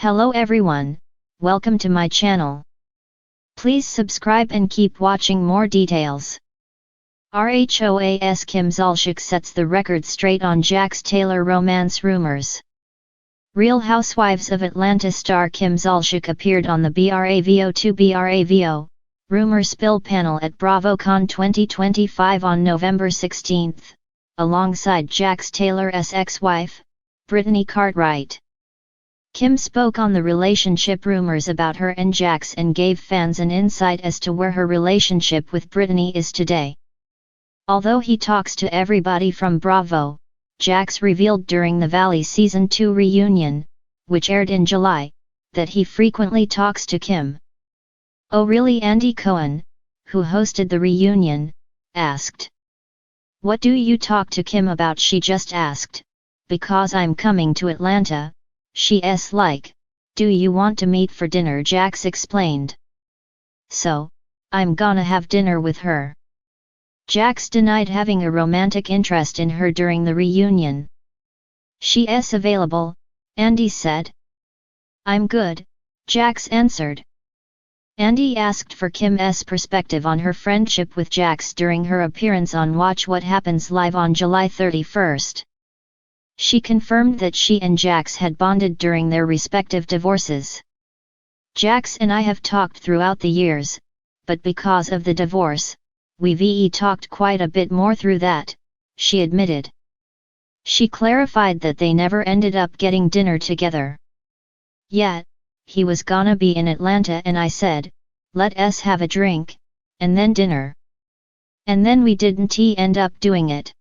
Hello everyone, welcome to my channel. Please subscribe and keep watching more details. RHOAS Kim Zolciak sets the record straight on Jax Taylor romance rumors. Real Housewives of Atlanta star Kim Zolciak appeared on the Bravo Rumor Spill panel at BravoCon 2025 on November 16, alongside Jax Taylor's ex-wife, Brittany Cartwright. Kim spoke on the relationship rumors about her and Jax and gave fans an insight as to where her relationship with Brittany is today. Although he talks to everybody from Bravo, Jax revealed during the Valley Season 2 reunion, which aired in July, that he frequently talks to Kim. "Oh really?" Andy Cohen, who hosted the reunion, asked. "What do you talk to Kim about?" She just asked. "Because I'm coming to Atlanta, she's like, do you want to meet for dinner?" Jax explained. "So, I'm gonna have dinner with her." Jax denied having a romantic interest in her during the reunion. "She's available," Andy said. "I'm good," Jax answered. Andy asked for Kim's perspective on her friendship with Jax during her appearance on Watch What Happens Live on July 31. She confirmed that she and Jax had bonded during their respective divorces. "Jax and I have talked throughout the years, but because of the divorce, we've talked quite a bit more through that," she admitted. She clarified that they never ended up getting dinner together. "Yeah, he was gonna be in Atlanta and I said, let's have a drink, and then dinner. And then we didn't end up doing it.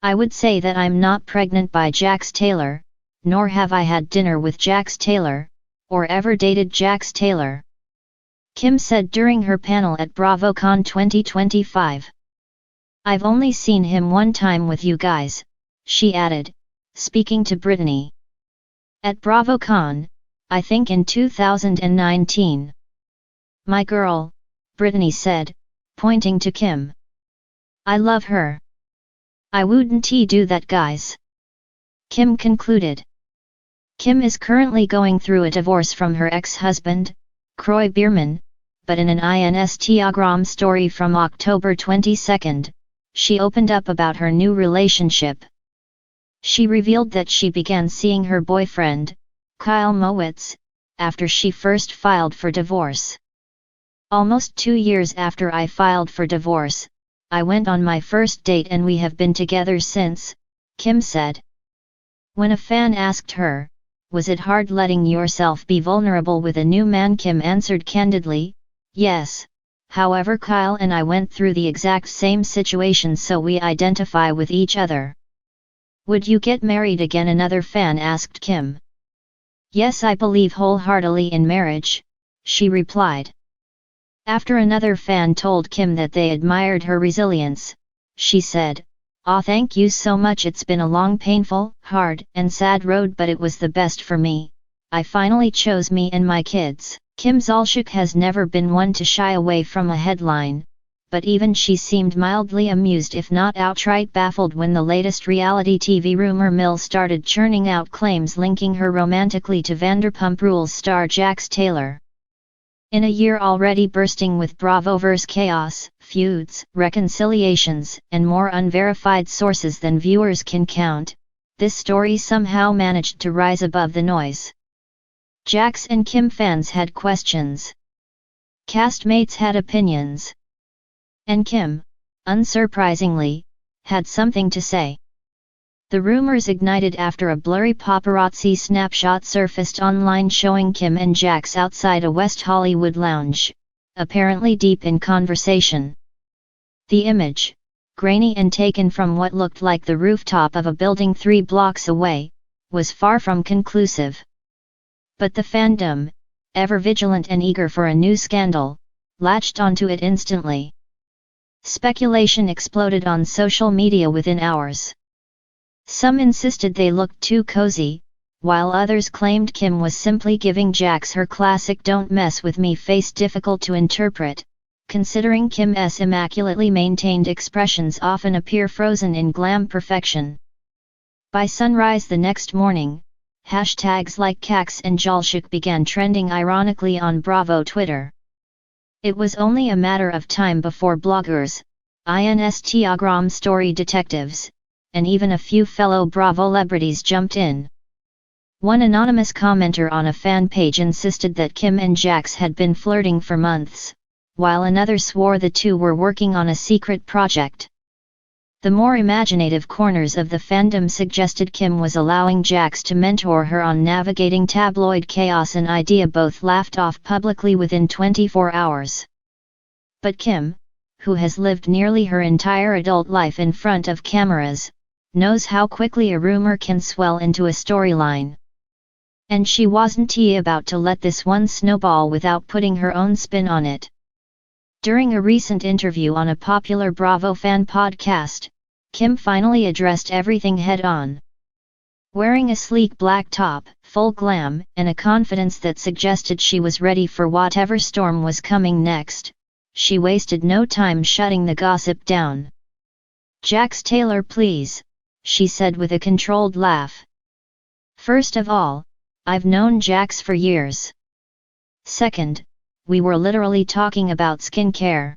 I would say that I'm not pregnant by Jax Taylor, nor have I had dinner with Jax Taylor, or ever dated Jax Taylor," Kim said during her panel at BravoCon 2025. "I've only seen him one time with you guys," she added, speaking to Brittany. "At BravoCon, I think in 2019. My girl," Brittany said, pointing to Kim. "I love her. I wouldn't do that, guys," Kim concluded. Kim is currently going through a divorce from her ex-husband, Kroy Biermann, but in an Instagram story from October 22, she opened up about her new relationship. She revealed that she began seeing her boyfriend, Kyle Mowitz, after she first filed for divorce. "Almost 2 years after I filed for divorce, I went on my first date and we have been together since," Kim said. When a fan asked her, "Was it hard letting yourself be vulnerable with a new man?" Kim answered candidly, "Yes, however Kyle and I went through the exact same situation, so we identify with each other." "Would you get married again?" another fan asked Kim. "Yes, I believe wholeheartedly in marriage," she replied. After another fan told Kim that they admired her resilience, she said, "Aw, thank you so much. It's been a long, painful, hard, and sad road, but it was the best for me. I finally chose me and my kids." Kim Zolciak has never been one to shy away from a headline, but even she seemed mildly amused, if not outright baffled, when the latest reality TV rumor mill started churning out claims linking her romantically to Vanderpump Rules star Jax Taylor. In a year already bursting with Bravoverse chaos, feuds, reconciliations, and more unverified sources than viewers can count, this story somehow managed to rise above the noise. Jax and Kim fans had questions. Castmates had opinions. And Kim, unsurprisingly, had something to say. The rumors ignited after a blurry paparazzi snapshot surfaced online showing Kim and Jax outside a West Hollywood lounge, apparently deep in conversation. The image, grainy and taken from what looked like the rooftop of a building 3 blocks away, was far from conclusive. But the fandom, ever vigilant and eager for a new scandal, latched onto it instantly. Speculation exploded on social media within hours. Some insisted they looked too cozy, while others claimed Kim was simply giving Jax her classic "don't mess with me" face, difficult to interpret, considering Kim's immaculately maintained expressions often appear frozen in glam perfection. By sunrise the next morning, hashtags like Cax and Zolciak began trending ironically on Bravo Twitter. It was only a matter of time before bloggers, Instagram story detectives, and even a few fellow Bravo celebrities jumped in. One anonymous commenter on a fan page insisted that Kim and Jax had been flirting for months, while another swore the two were working on a secret project. The more imaginative corners of the fandom suggested Kim was allowing Jax to mentor her on navigating tabloid chaos, an idea both laughed off publicly within 24 hours. But Kim, who has lived nearly her entire adult life in front of cameras, knows how quickly a rumor can swell into a storyline. And she wasn't about to let this one snowball without putting her own spin on it. During a recent interview on a popular Bravo fan podcast, Kim finally addressed everything head-on. Wearing a sleek black top, full glam, and a confidence that suggested she was ready for whatever storm was coming next, she wasted no time shutting the gossip down. "Jax Taylor, please," she said with a controlled laugh. "First of all, I've known Jax for years. Second, we were literally talking about skincare.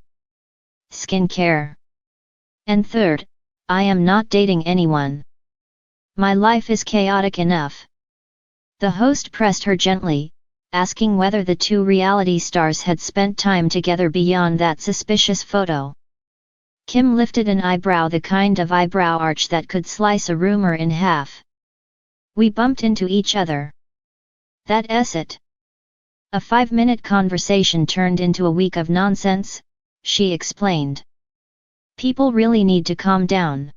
And third, I am not dating anyone. My life is chaotic enough." The host pressed her gently, asking whether the two reality stars had spent time together beyond that suspicious photo. Kim lifted an eyebrow, the kind of eyebrow arch that could slice a rumor in half. "We bumped into each other. That's it." A 5-minute conversation turned into a week of nonsense, she explained. "People really need to calm down.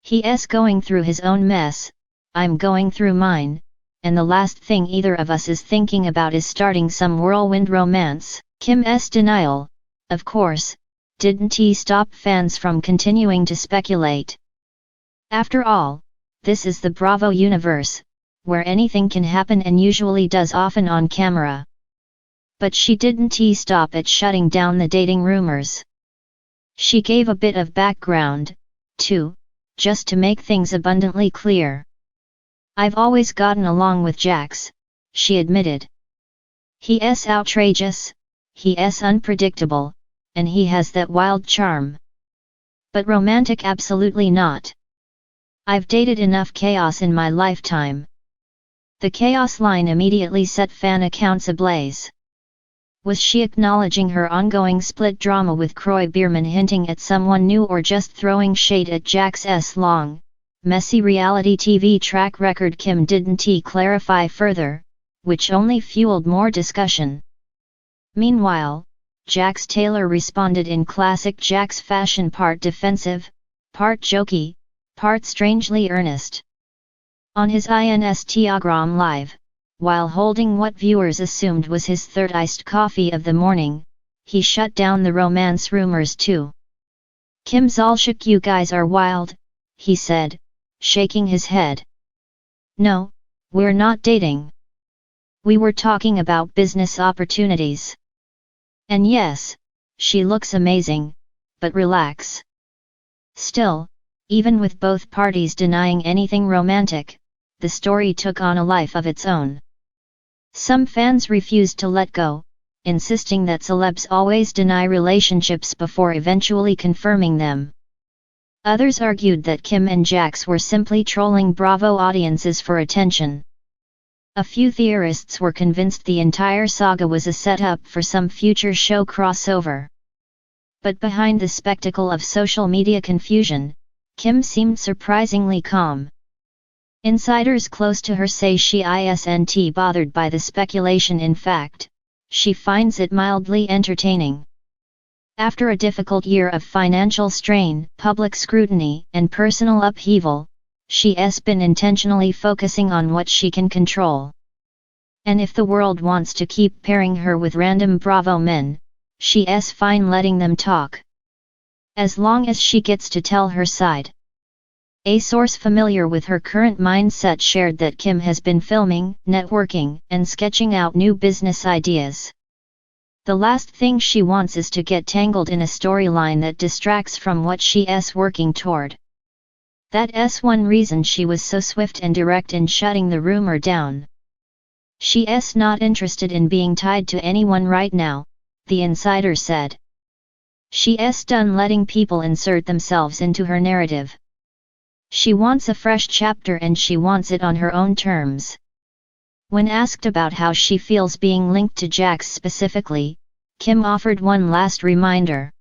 He's going through his own mess, I'm going through mine, and the last thing either of us is thinking about is starting some whirlwind romance." Kim's denial, of course, didn't stop fans from continuing to speculate. After all, this is the Bravo universe, where anything can happen and usually does, often on camera. But she didn't stop at shutting down the dating rumors. She gave a bit of background, too, just to make things abundantly clear. "I've always gotten along with Jax," she admitted. "He's outrageous, he's unpredictable, and he has that wild charm. But romantic, absolutely not. I've dated enough chaos in my lifetime." The chaos line immediately set fan accounts ablaze. Was she acknowledging her ongoing split drama with Kroy Biermann, hinting at someone new, or just throwing shade at Jax's long, messy reality TV track record? Kim didn't clarify further, which only fueled more discussion. Meanwhile, Jax Taylor responded in classic Jax fashion, part defensive, part jokey, part strangely earnest. On his Instagram live, while holding what viewers assumed was his third iced coffee of the morning, he shut down the romance rumors too. "Kim Zolciak, you guys are wild," he said, shaking his head. "No, we're not dating. We were talking about business opportunities. And yes, she looks amazing, but relax." Still, even with both parties denying anything romantic, the story took on a life of its own. Some fans refused to let go, insisting that celebs always deny relationships before eventually confirming them. Others argued that Kim and Jax were simply trolling Bravo audiences for attention. A few theorists were convinced the entire saga was a setup for some future show crossover. But behind the spectacle of social media confusion, Kim seemed surprisingly calm. Insiders close to her say she isn't bothered by the speculation. In fact, she finds it mildly entertaining. After a difficult year of financial strain, public scrutiny, and personal upheaval, she's been intentionally focusing on what she can control. And if the world wants to keep pairing her with random Bravo men, she's fine letting them talk. As long as she gets to tell her side. A source familiar with her current mindset shared that Kim has been filming, networking, and sketching out new business ideas. The last thing she wants is to get tangled in a storyline that distracts from what she's working toward. That's one reason she was so swift and direct in shutting the rumor down. She's not interested in being tied to anyone right now, the insider said. She's done letting people insert themselves into her narrative. She wants a fresh chapter and she wants it on her own terms. When asked about how she feels being linked to Jax specifically, Kim offered one last reminder.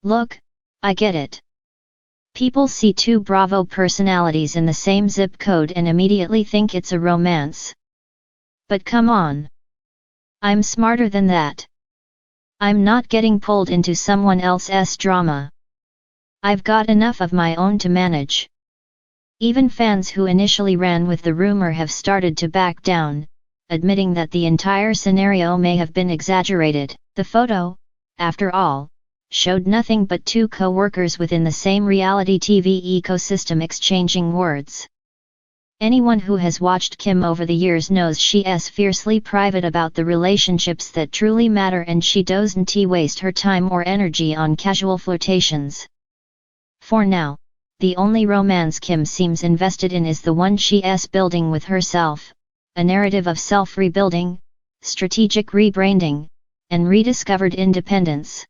Look, I get it. People see two Bravo personalities in the same zip code and immediately think it's a romance. But come on. I'm smarter than that. I'm not getting pulled into someone else's drama. I've got enough of my own to manage. Even fans who initially ran with the rumor have started to back down, admitting that the entire scenario may have been exaggerated. The photo, after all, showed nothing but two co-workers within the same reality TV ecosystem exchanging words. Anyone who has watched Kim over the years knows she is fiercely private about the relationships that truly matter and she doesn't waste her time or energy on casual flirtations. For now, the only romance Kim seems invested in is the one she is building with herself, a narrative of self-rebuilding, strategic rebranding, and rediscovered independence.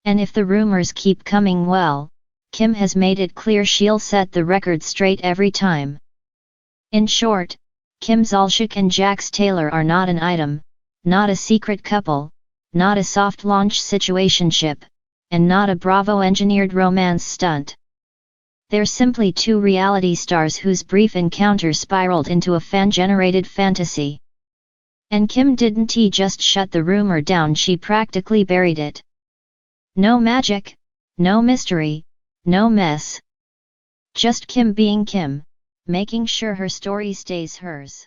And if the rumors keep coming, well, Kim has made it clear she'll set the record straight every time. In short, Kim Zolciak and Jax Taylor are not an item, not a secret couple, not a soft launch situationship, and not a Bravo-engineered romance stunt. They're simply two reality stars whose brief encounter spiraled into a fan-generated fantasy. And Kim didn't just shut the rumor down, she practically buried it. No magic, no mystery, no mess. Just Kim being Kim, making sure her story stays hers.